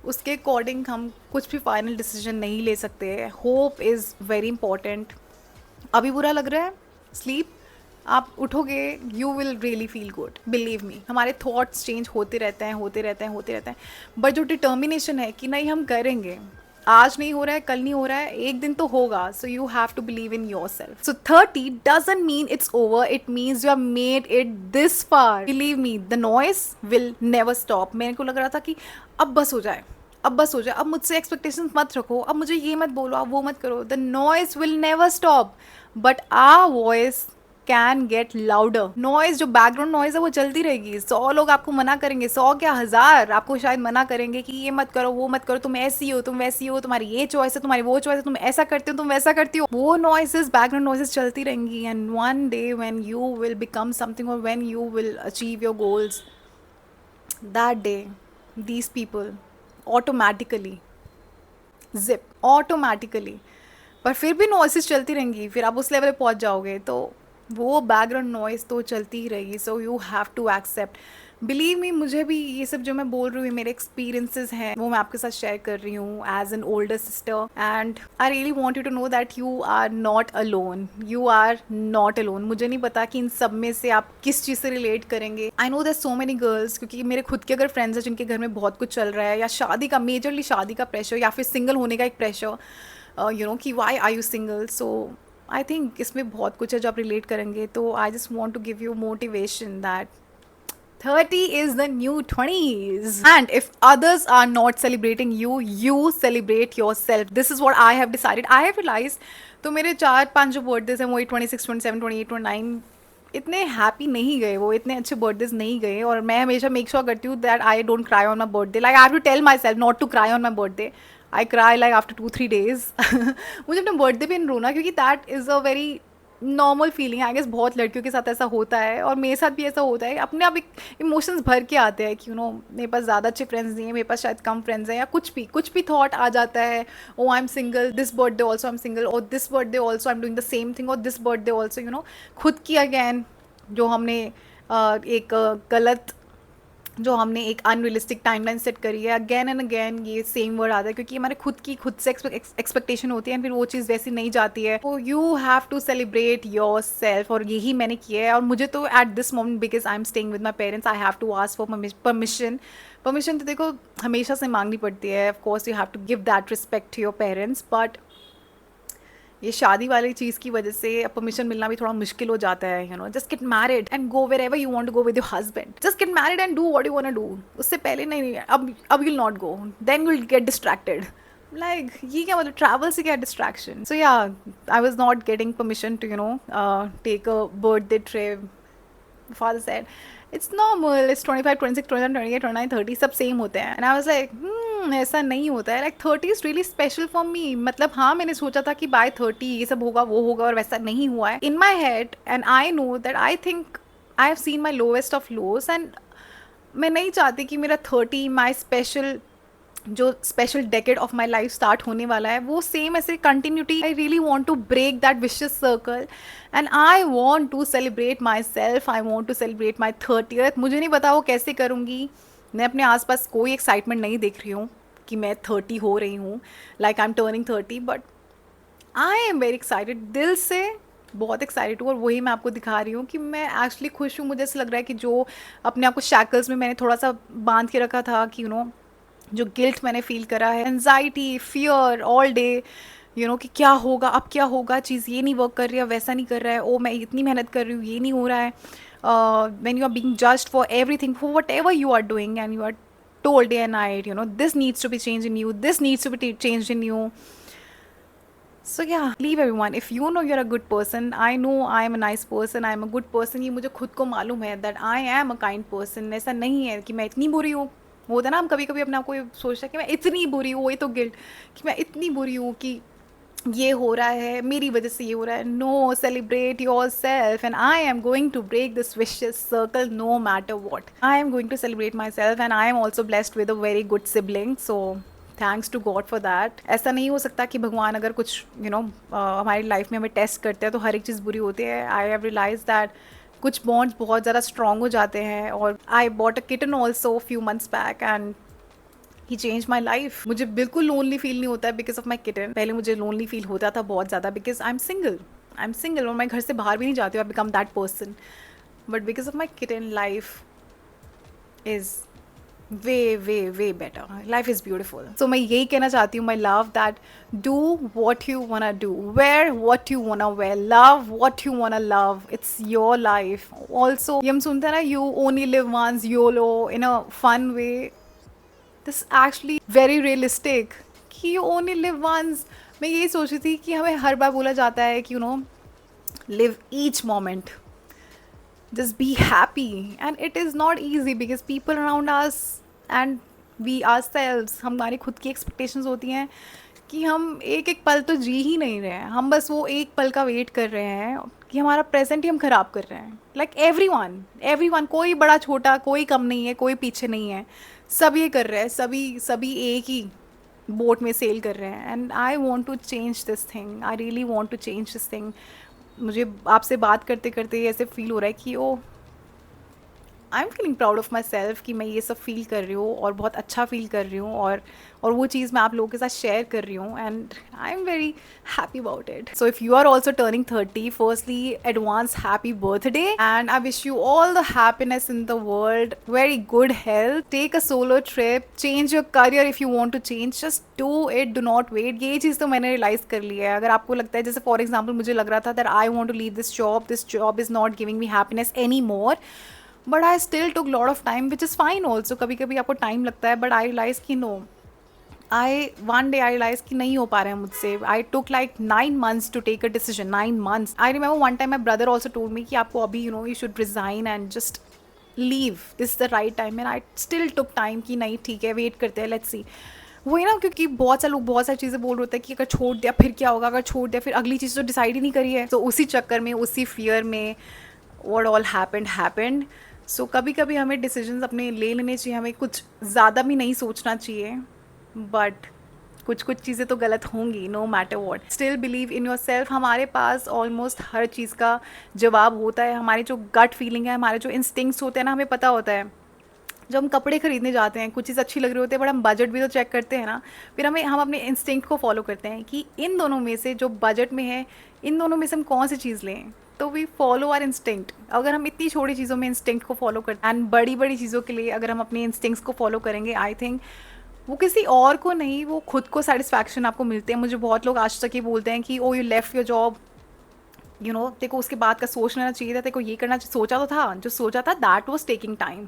उसके अकॉर्डिंग हम कुछ भी फाइनल डिसीजन नहीं ले सकते। Hope is very important. अभी बुरा लग रहा है, स्लीप, आप उठोगे you will really feel good, believe me. हमारे थॉट्स चेंज होते रहते हैं होते रहते हैं होते रहते हैं, बट जो डिटर्मिनेशन है कि नहीं हम करेंगे, आज नहीं हो रहा है कल नहीं हो रहा है, एक दिन तो होगा। So you have to believe in yourself. So 30 doesn't mean it's over, it means you have made it this far. Believe me, the noise will never stop. मेरे को लग रहा था कि अब बस हो जाए, अब बस हो जाए, अब मुझसे एक्सपेक्टेशंस मत रखो, अब मुझे ये मत बोलो, अब वो मत करो। The noise will never stop, but our voice can get louder. Noise, जो बैकग्राउंड नॉइज है वो चलती रहेगी। 100 लोग आपको मना करेंगे, 100 क्या 1000 आपको शायद मना करेंगे कि ये मत करो वो मत करो, तुम ऐसी हो तुम वैसी हो, तुम्हारी ये चॉइस है तुम्हारी वो चॉइस है, तुम ऐसा करते हो तुम वैसा करती हो। वो नॉइसेस, बैकग्राउंड नॉइसेस चलती रहेंगी। And one day when you will become something और when you will achieve your goals, that day these people automatically zip, automatically। पर फिर भी नॉइसेस चलती रहेंगी, फिर आप उस लेवल पे पहुंच जाओगे तो वो बैकग्राउंड नॉइस तो चलती ही रहेगी। So you have to accept. Believe me, मुझे भी ये सब जो मैं बोल रही हूँ मेरे एक्सपीरियंसेस हैं वो मैं आपके साथ शेयर कर रही हूँ as an older sister. And I really want you to know that you are not alone, you are not alone. मुझे नहीं पता कि इन सब में से आप किस चीज़ से रिलेट करेंगे। I know that so many girls, क्योंकि मेरे खुद के अगर फ्रेंड्स हैं जिनके घर में बहुत कुछ चल रहा है, या शादी का, मेजरली शादी का प्रेशर, या फिर सिंगल होने का एक प्रेशर, यू नो कि why are you single. So I think इसमें बहुत कुछ है जो आप रिलेट करेंगे। तो I just want to give you motivation that 30 is the new 20s. And if others are not celebrating you, you celebrate yourself. This is what I have decided. I have realized, तो मेरे 4-5 जो birthdays हैं वो 26, 27, 28, 29 इतने happy नहीं गए, वो इतने अच्छे बर्थडेज नहीं गए। और मैं हमेशा मेक श्योर करती हूँ that I don't cry on my birthday. Like I have to tell myself not to cry on my birthday. I cry like after 2-3 days। मुझे अपने बर्थडे पे नहीं रोना, क्योंकि that is a very normal feeling. I guess बहुत लड़कियों के साथ ऐसा होता है और मेरे साथ भी ऐसा होता है। अपने आप एक इमोशंस भर के आते हैं कि यू नो मेरे पास ज़्यादा अच्छे फ्रेंड्स नहीं है, मेरे पास शायद कम फ्रेंड्स हैं, या कुछ भी थॉट आ जाता है। Oh I am single, this birthday also I am single, और this birthday also I am doing the same thing, और this birthday also, you know खुद की अगेन जो हमने एक गलत, जो हमने एक अनरियलिस्टिक टाइमलाइन सेट करी है, अगेन एंड अगेन ये सेम वर्ड आता है, क्योंकि हमारे खुद से एक्सपेक्टेशन होती है, फिर वो चीज़ वैसी नहीं जाती है। तो you have to celebrate yourself, और यही मैंने किया है। और मुझे तो at this moment, because I am staying with my parents, I have to ask for permission तो देखो हमेशा से मांगनी पड़ती है। Of course you have to give that respect to your parents, but ये शादी वाली चीज़ की वजह से परमिशन मिलना भी थोड़ा मुश्किल हो जाता है, you know, just get married and go wherever you want to go with your husband, just get married and do what you want to do. उससे पहले नहीं, अब you will not go, then you will get distracted. Like ये क्या मतलब, travel से क्या distraction. So yeah, I was not getting permission to, you know, take a birthday trip. Father said, it's normal, it's 25, 26, 27, 28, 29, 30, सब same होते हैं। And I was like, ऐसा नहीं होता है, like 30 is really special for me। मतलब हाँ, मैंने सोचा था कि by 30 ये सब होगा वो होगा, और वैसा नहीं हुआ है। In my head, and I know that I think I have seen my lowest of lows, and मैं नहीं चाहती कि मेरा 30 my special, जो special decade of my life start होने वाला है, वो सेम ऐसे continuity. I really want to break that vicious circle and I want to celebrate myself, I want to celebrate my 30th। मुझे नहीं पता वो कैसे करूँगी। मैं अपने आसपास कोई एक्साइटमेंट नहीं देख रही हूँ कि मैं 30 हो रही हूँ, like I am turning 30, but I am very excited, दिल से बहुत एक्साइटेड हूँ। और वही मैं आपको दिखा रही हूँ कि मैं एक्चुअली खुश हूँ। मुझे ऐसा लग रहा है कि जो अपने आप को शैकल्स में मैंने थोड़ा सा बांध के रखा था, कि यू नो, जो गिल्ट मैंने फील करा है, anxiety, fear all day, you know, कि क्या होगा, अब क्या होगा, चीज़ ये नहीं वर्क कर रही है, वैसा नहीं कर रहा है, ओ मैं इतनी मेहनत कर रही हूँ, ये नहीं हो रहा है। When you are being judged for everything, for whatever you are doing, and you are told day and night, you know, this needs to be changed in you, this needs to be changed in you. So yeah, leave everyone. If you know you're a good person, I know I am a nice person, I am a good person, ये मुझे खुद को मालूम है that I am a kind person। ऐसा नहीं है कि मैं इतनी बुरी हूँ। होता ना, हम कभी कभी अपने आप को ये सोचते हैं कि मैं इतनी बुरी हूँ, वही तो गिल्ट, कि मैं इतनी बुरी हूँ कि ये हो रहा है, मेरी वजह से ये हो रहा है। No, celebrate yourself, and I am going to break this vicious circle no matter what. I am going to celebrate myself, and I am also blessed with a very good sibling, so thanks to God for that. ऐसा नहीं हो सकता कि भगवान अगर कुछ, you know, हमारी life में हमें टेस्ट करते हैं तो हर एक चीज़ बुरी होती है। आई हैव रियलाइज दैट कुछ बॉन्ड्स बहुत ज़्यादा स्ट्रॉन्ग हो जाते हैं। और I bought a kitten also few months back, and he change my life. मुझे बिल्कुल लोनली फील नहीं होता है बिकॉज ऑफ माई किटन। पहले मुझे लोनली फील होता था बहुत ज़्यादा, बिकॉज आई एम सिंगल और मैं घर से बाहर भी नहीं जाती हूँ, I become that person. But because of my kitten, life is way better. Life is beautiful. So मैं यही कहना चाहती हूँ, my love, that do what you wanna do, wear what you wanna wear, love what you wanna love. It's your life. Also ये हम सुनते हैं ना, you only live once, YOLO, in a fun way. This is actually very realistic कि you only live once। मैं यही सोच रही थी कि हमें हर बार बोला जाता है कि, you know, live each moment, just be happy, and it is not easy because people around us and we ourselves, हमारी खुद की expectations होती हैं कि हम एक एक पल तो जी ही नहीं रहे हैं, हम बस वो एक पल का वेट कर रहे हैं कि हमारा प्रेजेंट ही हम ख़राब कर रहे हैं। लाइक एवरीवन, कोई बड़ा छोटा, कोई कम नहीं है, कोई पीछे नहीं है, सब ये कर रहे हैं, सभी एक ही बोट में सेल कर रहे हैं। And I want to change this thing, I really want to change this thing. मुझे आपसे बात करते करते ऐसे फील हो रहा है कि oh, I am feeling proud of myself कि मैं ये सब फील कर रही हूँ और बहुत अच्छा फील कर रही हूँ, और वो चीज़ मैं आप लोगों के साथ शेयर कर रही हूँ, and I am very happy about it. So if you are also turning 30, firstly advance happy birthday, and I wish you all the happiness in the world, very good health, take a solo trip, change your career if you want to change, just do it, do not wait. ये चीज़ तो मैंने realise कर लिया है। अगर आपको लगता है, जैसे फॉर एग्जाम्पल मुझे लग रहा था that I want to leave this job is not giving me happiness anymore, but I still took lot of time, which is fine also. कभी कभी आपको टाइम लगता है, बट आई रियलाइज़ कि no, one day I realized कि नहीं हो पा रहा है मुझसे। I took like 9 months to take a decision, 9 months. I remember one time my brother also told me कि आपको अभी, you know, you should resign and just leave. This is the right time, and I still took time कि नहीं, ठीक है, wait करते हैं, let's see. वही ना, क्योंकि बहुत सारे लोग बहुत सारी चीज़ें बोल रहे होते हैं कि अगर छोड़ दिया फिर क्या होगा, अगर छोड़ दिया फिर अगली चीज़ तो डिसाइड ही नहीं करी है। तो उसी चक्कर में, उसी फियर में what all happened. सो कभी कभी हमें डिसीजंस अपने ले लेने चाहिए, हमें कुछ ज़्यादा भी नहीं सोचना चाहिए, बट कुछ चीज़ें तो गलत होंगी, no matter what. Still believe in yourself. हमारे पास ऑलमोस्ट हर चीज़ का जवाब होता है। हमारी जो गट फीलिंग है, हमारे जो इंस्टिंक्ट्स होते हैं ना, हमें पता होता है। जब हम कपड़े खरीदने जाते हैं, कुछ चीज़ अच्छी लग रही होती है, बट हम बजट भी तो चेक करते हैं ना। फिर हम अपने इंस्टिंक्ट को फॉलो करते हैं कि इन दोनों में से, जो बजट में है, इन दोनों में से हम कौन सी चीज़ लें। तो वी फॉलो आर इंस्टिंक्ट। अगर हम इतनी छोटी चीज़ों में इंस्टिंक्ट को फॉलो करते हैं, एंड बड़ी चीज़ों के लिए अगर हम अपने इंस्टिंक्ट्स को फॉलो करेंगे, आई थिंक वो किसी और को नहीं, वो खुद को सेटिस्फैक्शन आपको मिलते हैं। मुझे बहुत लोग आज तक ये बोलते हैं कि ओ यू लेफ्ट योर जॉब, तेरे को उसके बाद का सोच लेना चाहिए था, तेरे को ये करना सोचा तो था, जो सोचा था दैट वाज टेकिंग टाइम।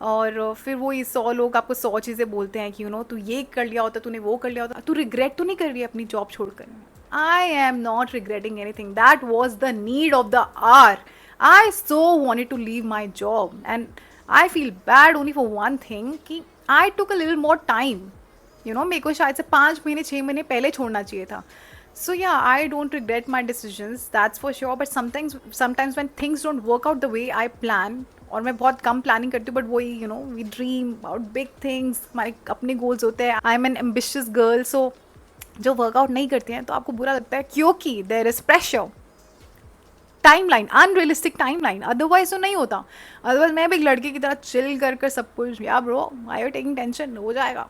और फिर वो ये 100 लोग आपको 100 चीज़ें बोलते हैं कि तू ये कर लिया होता, तूने वो कर लिया होता, तू रिग्रेट तो नहीं कर रही है अपनी जॉब छोड़कर? I am not regretting anything, that was the need of the hour. I so wanted to leave my job and I feel bad only for one thing कि I took a little more time. मेरे को शायद से 5 महीने 6 महीने पहले छोड़ना चाहिए था। So yeah, I don't regret my decisions, that's for sure. But sometimes when things don't work out the way I plan, और मैं बहुत कम प्लानिंग करती हूँ, बट वही we dream about big things, हमारे अपने गोल्स होते हैं। I am an ambitious girl, so जो वर्कआउट नहीं करते हैं तो आपको बुरा लगता है, क्योंकि there is pressure, timeline, unrealistic timeline, otherwise तो नहीं होता। अदरवाइज मैं भी एक लड़के की तरह चिल कर कर सब कुछ, yeah bro I are taking tension, हो जाएगा।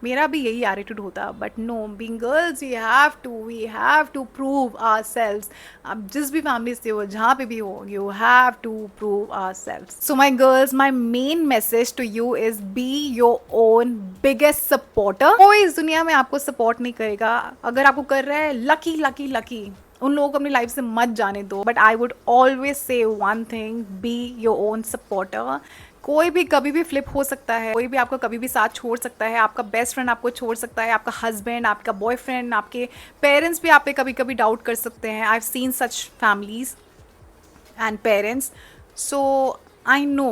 मेरा भी यही एटीट्यूड होता, but no, being girls we have to prove ourselves. आप जिस भी फैमिली से हो, जहाँ पे भी हो, you have to prove ourselves. So my girls, my main message to you is be your own biggest supporter. कोई इस दुनिया में आपको सपोर्ट नहीं करेगा। अगर आपको कर रहा है, लकी लकी लकी, उन लोगों को अपनी लाइफ से मत जाने दो। But I would always say one thing, B your own supporter. कोई भी कभी भी फ्लिप हो सकता है, कोई भी आपको कभी भी साथ छोड़ सकता है। आपका बेस्ट फ्रेंड आपको छोड़ सकता है, आपका हस्बैंड, आपका बॉयफ्रेंड, आपके पेरेंट्स भी आप पे कभी कभी डाउट कर सकते हैं। I have seen such families and parents, so I know.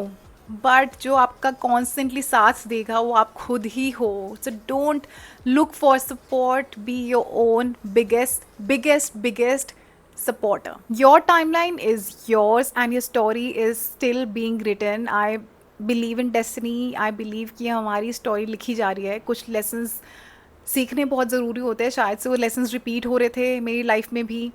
But जो आपका कॉन्स्टेंटली साथ देगा वो आप खुद ही हो। So don't look for support, B your own biggest biggest biggest supporter. Your timeline is yours and your story is still being written. I believe in destiny. I believe कि हमारी स्टोरी लिखी जा रही है। कुछ लेसन्स सीखने बहुत ज़रूरी होते हैं, शायद से वो लेसन्स रिपीट हो रहे थे मेरी लाइफ में भी,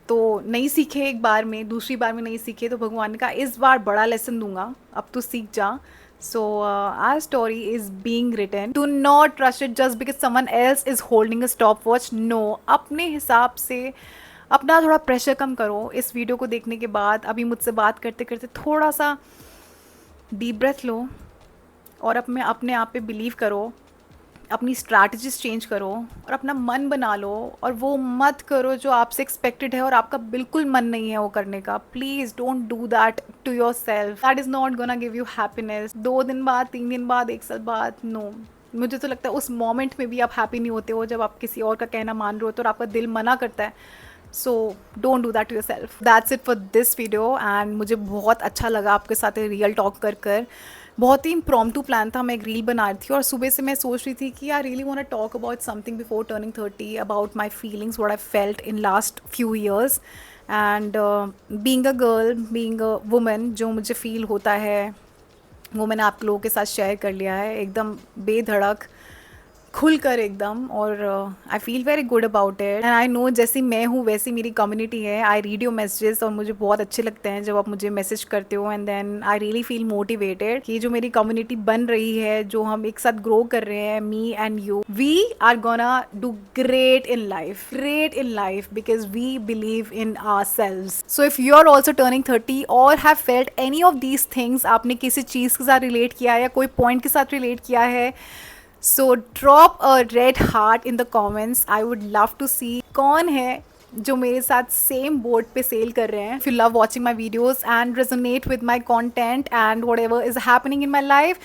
तो नहीं सीखे एक बार में, दूसरी बार में नहीं सीखे, तो भगवान का इस बार बड़ा लेसन दूंगा, अब तो सीख जा। So our story is being written. Do not rush it just because someone else is holding a stopwatch. No, अपने हिसाब से अपना थोड़ा प्रेशर कम करो। इस वीडियो को देखने के बाद अभी मुझसे बात करते करते थोड़ा सा डीप ब्रेथ लो और अपने आप पे बिलीव करो, अपनी स्ट्रैटेजीज चेंज करो और अपना मन बना लो, और वो मत करो जो आपसे एक्सपेक्टेड है और आपका बिल्कुल मन नहीं है वो करने का। Please don't do that to yourself, that is not gonna give you happiness. 2 दिन बाद, 3 दिन बाद, 1 साल बाद, नो। मुझे तो लगता है उस मोमेंट में भी आप हैप्पी नहीं होते हो जब आप किसी और का कहना मान रहे हो तो, और आपका दिल मना करता है। So don't do that to yourself. That's it for this video, and मुझे बहुत अच्छा लगा आपके साथ रियल टॉक कर कर। बहुत ही इम्प्रॉम्प्टू प्लान था, मैं एक रील बना रही थी और सुबह से मैं सोच रही थी कि I really want to talk about something before turning 30, about my feelings, what I felt in last few years, and being a girl, being a woman, जो मुझे फील होता है वो मैंने आप लोगों के साथ शेयर कर लिया है, एकदम बेधड़क, खुलकर एकदम। और I feel very good about it, and I no जैसी मैं हूँ वैसी मेरी कम्युनिटी है। आई रीड योर मैसेजेस और मुझे बहुत अच्छे लगते हैं जब आप मुझे मैसेज करते हो, and then I really feel motivated कि जो मेरी कम्युनिटी बन रही है, जो हम एक साथ ग्रो कर रहे हैं, me and you, we are gonna do great in life because we believe in ourselves. So if you are also turning 30 और have felt any of these things, आपने किसी चीज़ के साथ रिलेट किया है या कोई पॉइंट के साथ रिलेट किया है, so drop a red heart in the comments. I would love to see कौन है जो मेरे साथ सेम बोर्ड पे सेल कर रहे हैं। If you love watching my videos and resonate with my content and whatever is happening in my life,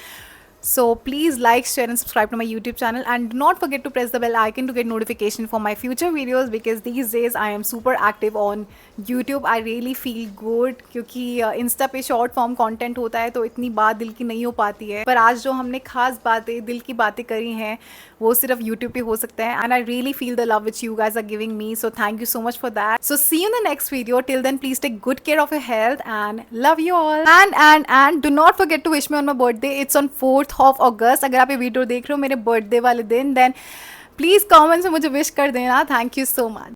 so please like, share and subscribe to my YouTube channel, and do not forget to press the bell icon to get notification for my future videos, because these days I am super active on YouTube. I really feel good क्योंकि Insta पे short form content होता है तो इतनी बात दिल की नहीं हो पाती है, पर आज जो हमने खास बातें, दिल की बातें करी हैं, वो सिर्फ YouTube पे हो सकता है, and I really feel the love which you guys are giving me, so thank you so much for that. So see you in the next video. Till then, please take good care of your health and love you all. And do not forget to wish me on my birthday. It's on 4th of August. अगर आप ये video देख रहे हो मेरे birthday वाले दिन, then please comments में मुझे विश कर देना। Thank you so much.